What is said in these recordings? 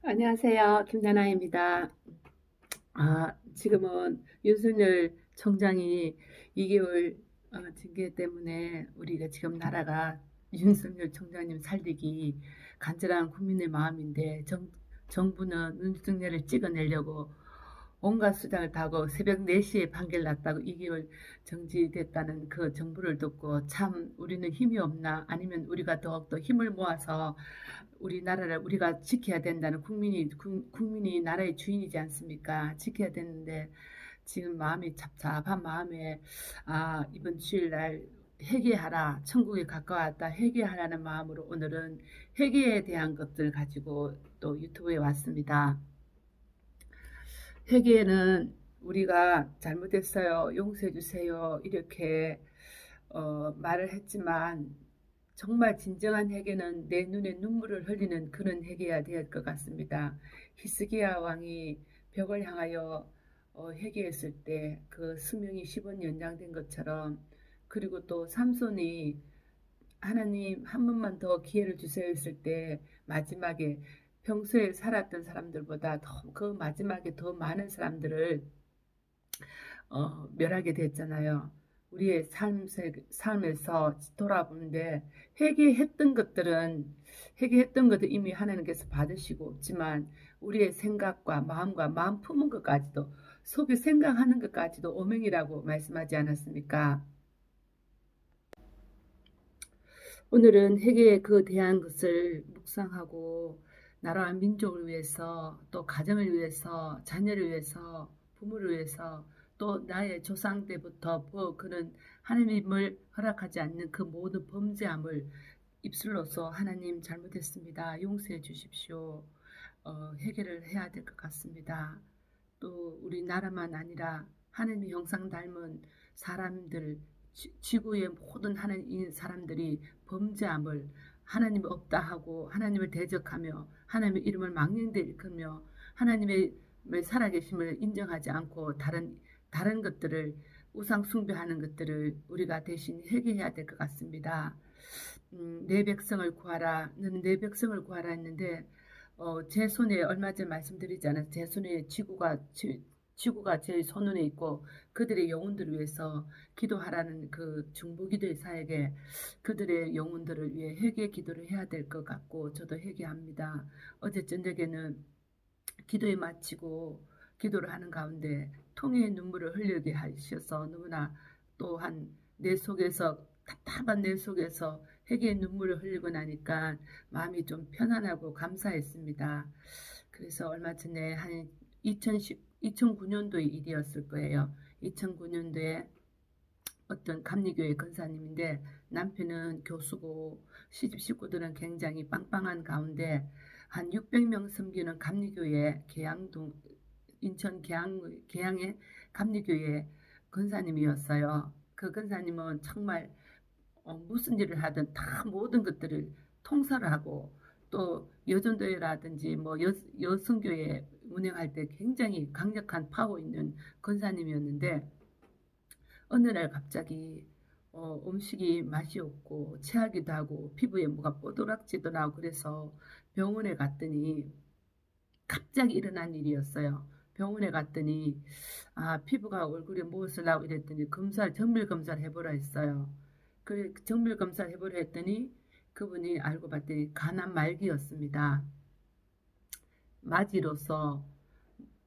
안녕하세요. 김나나입니다. 지금은 윤석열 총장이 2개월 징계 때문에 우리가 지금 나라가 윤석열 총장님 살리기 간절한 국민의 마음인데 정부는 윤석열을 찍어내려고 온갖 수단을 다하고 새벽 4시에 판결 났다고 2개월 정지됐다는 그 정부를 듣고 참 우리는 힘이 없나 아니면 우리가 더욱더 힘을 모아서 우리나라를 우리가 지켜야 된다는 국민이 나라의 주인이지 않습니까? 지켜야 되는데 지금 마음이 잡잡한 마음에 이번 주일날 회개하라 천국에 가까웠다 회개하라는 마음으로 오늘은 회개에 대한 것들 가지고 또 유튜브에 왔습니다. 회개는 우리가 잘못했어요 용서해 주세요 이렇게 말을 했지만 정말 진정한 회개는 내 눈에 눈물을 흘리는 그런 회개야 될 것 같습니다. 히스기야 왕이 벽을 향하여 회개했을 때 그 수명이 10원 연장된 것처럼 그리고 또 삼손이 하나님 한 번만 더 기회를 주세요 했을 때 마지막에 평소에 살았던 사람들보다 그 마지막에 더 많은 사람들을 멸하게 됐잖아요. 우리의 삶에서 돌아보는데 회개했던 것들 이미 하나님께서 받으시고 없지만 우리의 생각과 마음과 마음 품은 것까지도 속에 생각하는 것까지도 오명이라고 말씀하지 않았습니까? 오늘은 회개에 그 대한 것을 묵상하고 나라와 민족을 위해서 또 가정을 위해서 자녀를 위해서 부모를 위해서 또 나의 조상 때부터 그는 하나님을 허락하지 않는 그 모든 범죄함을 입술로서 하나님 잘못했습니다. 용서해 주십시오. 해결을 해야 될 것 같습니다. 또 우리나라만 아니라 하나님의 형상 닮은 사람들 지구의 모든 하나님 사람들이 범죄함을 하나님이 없다 하고 하나님을 대적하며 하나님의 이름을 망령되이며 하나님의 살아계심을 인정하지 않고 다른 것들을 우상 숭배하는 것들을 우리가 대신 회개해야 될 것 같습니다. 내 백성을 구하라. 너는 내 백성을 구하라 했는데 제 손에 얼마 전에 말씀드리지 않았어요. 제 손에 지구가 제 손안에 있고 그들의 영혼들을 위해서 기도하라는 그 중보기도의 사역에 그들의 영혼들을 위해 회개 기도를 해야 될 것 같고 저도 회개합니다. 어제 저녁에는 기도에 마치고 기도를 하는 가운데 통의 눈물을 흘리게 하셔서 너무나 또한 내 속에서 답답한 내 속에서 회개의 눈물을 흘리고 나니까 마음이 좀 편안하고 감사했습니다. 그래서 얼마 전에 한 2009년도의 일이었을 거예요. 2009년도에 어떤 감리교회 권사님인데 남편은 교수고 시집 식구들은 굉장히 빵빵한 가운데 한 600명 섬기는 감리교회 인천 계양의 감리교회 권사님이었어요. 그 권사님은 정말 무슨 일을 하든 다 모든 것들을 통솔을 하고 또 여전도회라든지 뭐 여성교회 운영할 때 굉장히 강력한 파워 있는 권사님이었는데 어느 날 갑자기 음식이 맛이 없고 체하기도 하고 피부에 뭐가 뽀드락지도 나고 그래서 병원에 갔더니 갑자기 일어난 일이었어요. 병원에 갔더니 피부가 얼굴에 무엇을 나고 이랬더니 정밀 검사를 해보라 했어요. 그 정밀 검사를 해보라 했더니 그분이 알고 봤더니 간암 말기였습니다. 맞이로서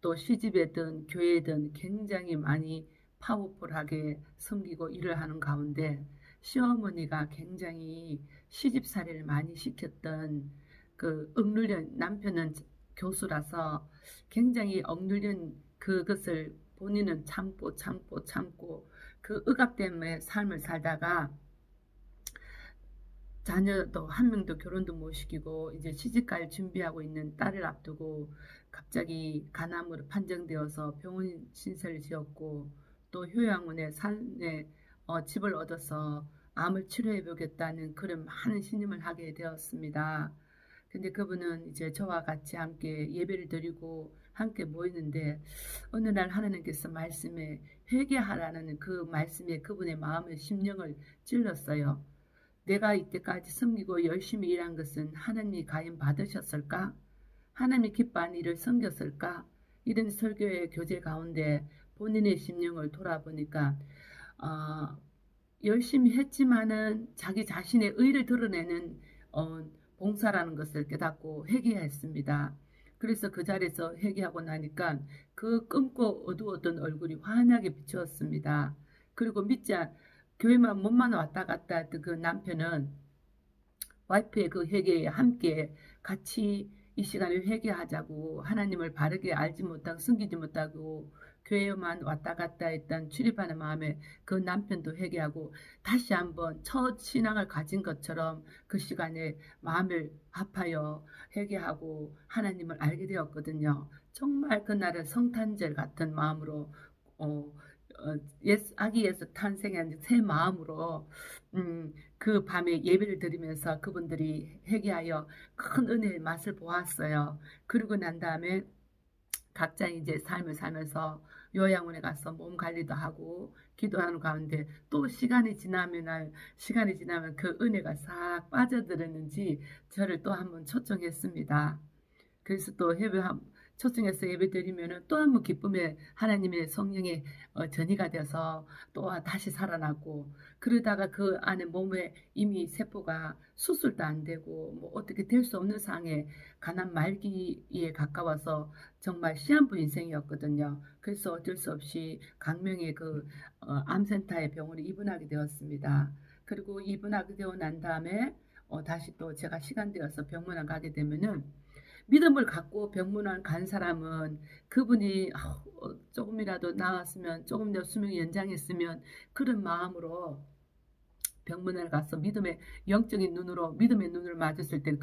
또 시집에든 교회든 굉장히 많이 파워풀하게 섬기고 일을 하는 가운데 시어머니가 굉장히 시집살이를 많이 시켰던 그 억눌린 남편은 교수라서 굉장히 억눌린 그것을 본인은 참고 그 억압 때문에 삶을 살다가 자녀도 한 명도 결혼도 못 시키고 이제 시집갈 준비하고 있는 딸을 앞두고 갑자기 간암으로 판정되어서 병원 신세를 지었고 또 효양원에 산에 집을 얻어서 암을 치료해 보겠다는 그런 많은 신임을 하게 되었습니다. 근데 그분은 이제 저와 같이 함께 예배를 드리고 함께 모이는데 어느 날 하나님께서 말씀에 회개하라는 그 말씀에 그분의 마음의 심령을 찔렀어요. 내가 이때까지 섬기고 열심히 일한 것은 하나님이 과연 받으셨을까? 하나님이 기뻐한 일을 섬겼을까? 이런 설교의 교재 가운데 본인의 심령을 돌아보니까 어, 열심히 했지만은 자기 자신의 의를 드러내는 어, 봉사라는 것을 깨닫고 회개했습니다. 그래서 그 자리에서 회개하고 나니까 그 검고 어두웠던 얼굴이 환하게 비추었습니다. 그리고 교회만 몸만 왔다 갔다 했던 그 남편은 와이프의 그 회개에 함께 같이 이 시간에 회개하자고 하나님을 바르게 알지 못하고 숨기지 못하고 교회만 왔다 갔다 했던 출입하는 마음에 그 남편도 회개하고 다시 한번 첫 신앙을 가진 것처럼 그 시간에 마음을 합하여 회개하고 하나님을 알게 되었거든요. 정말 그날은 성탄절 같은 마음으로 어, 아기 예수 탄생한 새 마음으로 그 밤에 예배를 드리면서 그분들이 회개하여 큰 은혜의 맛을 보았어요. 그러고 난 다음에 각자 이제 삶을 살면서 요양원에 가서 몸 관리도 하고 기도하는 가운데 또 시간이 지나면 그 은혜가 싹 빠져들었는지 저를 또 한번 초청했습니다. 그래서 또 초청해서 예배 드리면은 또 한 번 기쁨에 하나님의 성령의 전이가 되어서 또 다시 살아나고 그러다가 그 안에 몸에 이미 세포가 수술도 안 되고 뭐 어떻게 될 수 없는 상황에 가난 말기에 가까워서 정말 시한부 인생이었거든요. 그래서 어쩔 수 없이 강명의 암센터의 병원에 입원하게 되었습니다. 그리고 입원하게 되고 난 다음에 다시 또 제가 시간 되어서 병원에 가게 되면은 믿음을 갖고 병문안 간 사람은 그분이 조금이라도 나았으면 조금 더 수명이 연장했으면 그런 마음으로 병문안에 가서 영적인 눈으로 믿음의 눈을 맞았을 때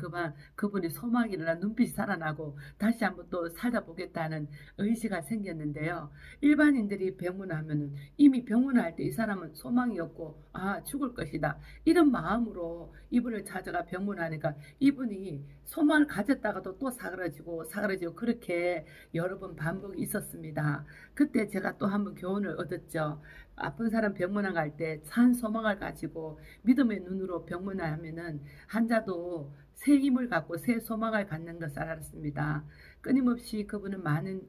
그분이 소망이 일어나 눈빛이 살아나고 다시 한번 또 살아보겠다는 의지가 생겼는데요. 일반인들이 병문하면은 이미 병문할 때 이 사람은 소망이 없고 죽을 것이다 이런 마음으로 이분을 찾아가 병문하니까 이분이 소망을 가졌다가도 또 사그라지고 그렇게 여러 번 반복이 있었습니다. 그때 제가 또 한번 교훈을 얻었죠. 아픈 사람 병문안 갈 때 산 소망을 가지고 믿음의 눈으로 병문안하면은 환자도 새 힘을 갖고 새 소망을 갖는 것을 알았습니다. 끊임없이 그분은 많은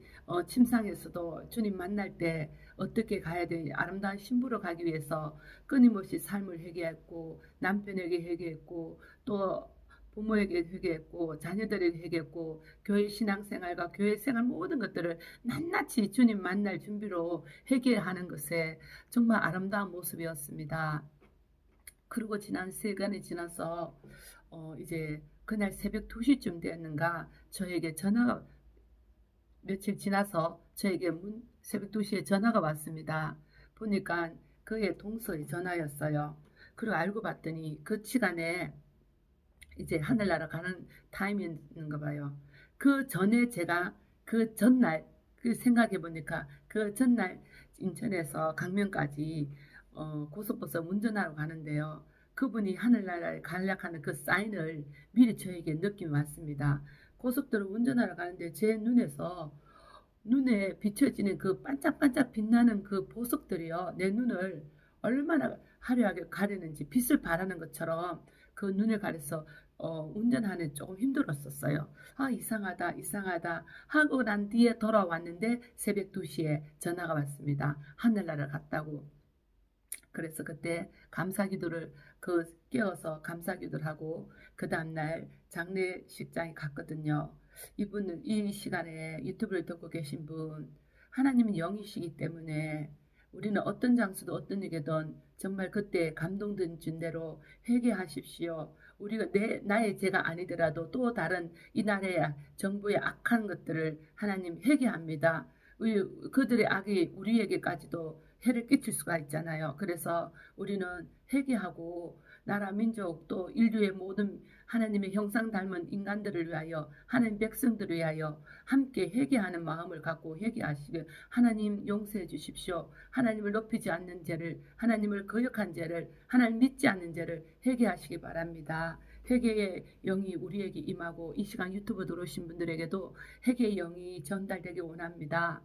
침상에서도 주님 만날 때 어떻게 가야 되는지 아름다운 신부로 가기 위해서 끊임없이 삶을 회개했고 남편에게 회개했고 또 부모에게 회개했고 자녀들에게 회개했고 교회 신앙생활과 교회 생활 모든 것들을 낱낱이 주님 만날 준비로 회개하는 것에 정말 아름다운 모습이었습니다. 그리고 지난 시간이 지나서 이제 그날 새벽 2시쯤 되었는가 저에게 전화가 며칠 지나서 저에게 새벽 2시에 전화가 왔습니다. 보니까 그의 동서의 전화였어요. 그리고 알고 봤더니 그 시간에 이제 하늘나라 가는 타임인가 봐요. 그 전에 제가 그 전날 생각해 보니까 그 전날 인천에서 강명까지 고속버스 운전하러 가는데요. 그분이 하늘나라에 간략하는 그 사인을 미리 저에게 느낌이 왔습니다. 고속도로 운전하러 가는데 제 눈에 비춰지는 그 반짝반짝 빛나는 그 보석들이요. 내 눈을 얼마나 화려하게 가리는지 빛을 발하는 것처럼 그 눈을 가려서 운전하는 조금 힘들었었어요. 이상하다, 이상하다 하고 난 뒤에 돌아왔는데 새벽 2시에 전화가 왔습니다. 하늘나라를 갔다고. 그래서 그때 깨어서 감사기도를 하고 그 다음날 장례식장에 갔거든요. 이분은 이 시간에 유튜브를 듣고 계신 분 하나님은 영이시기 때문에 우리는 어떤 장소도 어떤 일이든 정말 그때 감동된 대로 회개하십시오. 우리가 나의 죄가 아니더라도 또 다른 이 나라의 정부의 악한 것들을 하나님 회개합니다. 그들의 악이 우리에게까지도 해를 끼칠 수가 있잖아요. 그래서 우리는 회개하고 나라 민족 또 인류의 모든 하나님의 형상 닮은 인간들을 위하여 하나님 백성들을 위하여 함께 회개하는 마음을 갖고 회개하시길 하나님 용서해 주십시오. 하나님을 높이지 않는 죄를 하나님을 거역한 죄를 하나님 믿지 않는 죄를 회개하시기 바랍니다. 회개의 영이 우리에게 임하고 이 시간 유튜브 들어오신 분들에게도 회개의 영이 전달되기 원합니다.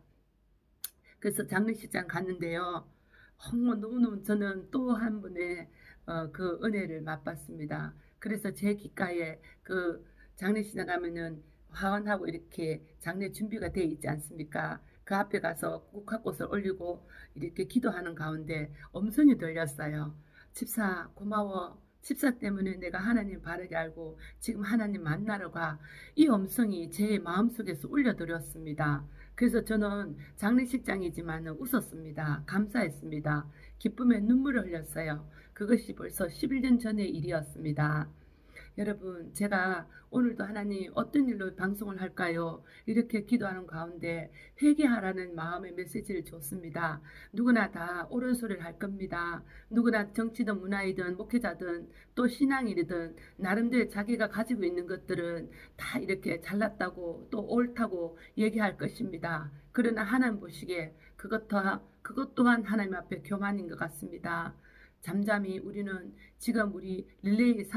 그래서 장례식장 갔는데요. 너무너무 저는 또 한 분의 그 은혜를 맛봤습니다. 그래서 제 귓가에 그 장례식장 가면은 화환하고 이렇게 장례 준비가 되어 있지 않습니까? 그 앞에 가서 국화꽃을 올리고 이렇게 기도하는 가운데 음성이 들렸어요. 집사 고마워. 집사 때문에 내가 하나님 바르게 알고 지금 하나님 만나러 가. 이 음성이 제 마음속에서 울려들었습니다. 그래서 저는 장례식장이지만 웃었습니다. 감사했습니다. 기쁨의 눈물을 흘렸어요. 그것이 벌써 11년 전의 일이었습니다. 여러분, 제가 오늘도 하나님 어떤 일로 방송을 할까요? 이렇게 기도하는 가운데 회개하라는 마음의 메시지를 줬습니다. 누구나 다 옳은 소리를 할 겁니다. 누구나 정치든 문화이든 목회자든 또 신앙인이든 나름대로 자기가 가지고 있는 것들은 다 이렇게 잘났다고 또 옳다고 얘기할 것입니다. 그러나 하나님 보시기에 그것 또한 하나님 앞에 교만인 것 같습니다. 잠잠히 우리는 지금 우리 릴레이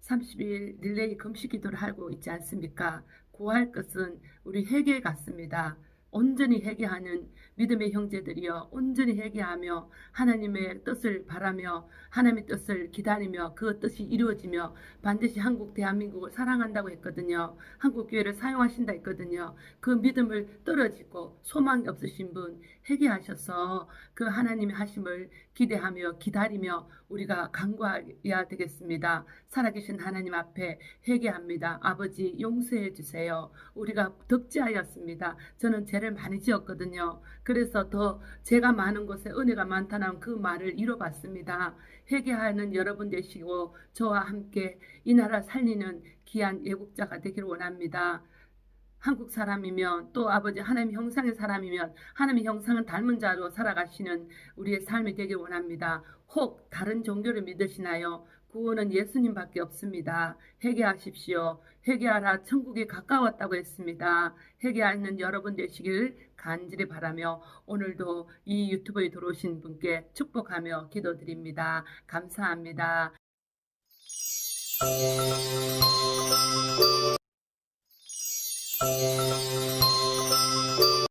30일 릴레이 금식 기도를 하고 있지 않습니까? 구할 것은 우리 회개 같습니다. 온전히 회개하는 믿음의 형제들이여 온전히 회개하며 하나님의 뜻을 바라며 하나님의 뜻을 기다리며 그 뜻이 이루어지며 반드시 한국 대한민국을 사랑한다고 했거든요. 한국교회를 사용하신다 했거든요. 그 믿음을 떨어지고 소망이 없으신 분 회개하셔서 그 하나님의 하심을 기대하며 기다리며 우리가 간구해야 되겠습니다. 살아계신 하나님 앞에 회개합니다. 아버지 용서해 주세요. 우리가 덕지하였습니다. 저는 죄를 많이 지었거든요. 그래서 더 죄가 많은 곳에 은혜가 많다는 그 말을 이뤄봤습니다. 회개하는 여러분 되시고 저와 함께 이 나라 살리는 귀한 애국자가 되기를 원합니다. 한국 사람이면 또 아버지 하나님 형상의 사람이면 하나님의 형상은 닮은 자로 살아가시는 우리의 삶이 되길 원합니다. 혹 다른 종교를 믿으시나요? 구원은 예수님밖에 없습니다. 회개하십시오. 회개하라 천국이 가까웠다고 했습니다. 회개하는 여러분 되시길 간절히 바라며 오늘도 이 유튜브에 들어오신 분께 축복하며 기도드립니다. 감사합니다.